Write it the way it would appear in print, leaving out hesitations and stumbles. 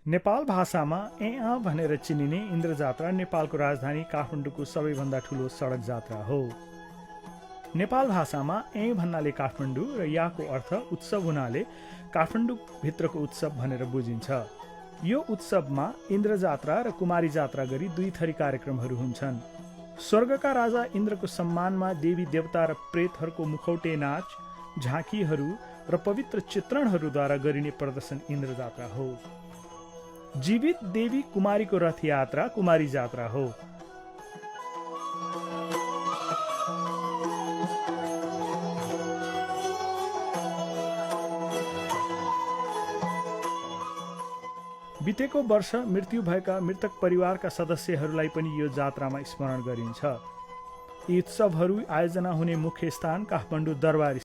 नेपाल भाषामा ए भनेर चिनिने इन्द्रजात्रा नेपालको राजधानी काठमाडौँको सबैभन्दा ठुलो सडक जात्रा हो। नेपाल भाषामा ए भन्नाले काठमाडौँ र याको अर्थ उत्सव हुनाले काठमाडौँ भित्रको उत्सव भनेर बुझिन्छ। यो उत्सवमा इन्द्रजात्रा र कुमारी जात्रा गरी दुई थरी कार्यक्रमहरू हुन्छन्। स्वर्गका राजा इन्द्रको सम्मानमा देवी देवता र प्रेतहरूको मुखौटे नाच, झाँकीहरू र पवित्र चित्रणहरूद्वारा गरिने प्रदर्शन इन्द्रजात्रा हो। जीवित देवी कुमारीको रथ यात्रा कुमारी जात्रा हो। बितेको वर्ष मृत्यु भएका मृतक परिवारका सदस्यहरूलाई पनि यो जात्रामा स्मरण गरिन्छ। यी उत्सवहरू आयोजना हुने मुख्य स्थान काठमाडौँ दरबार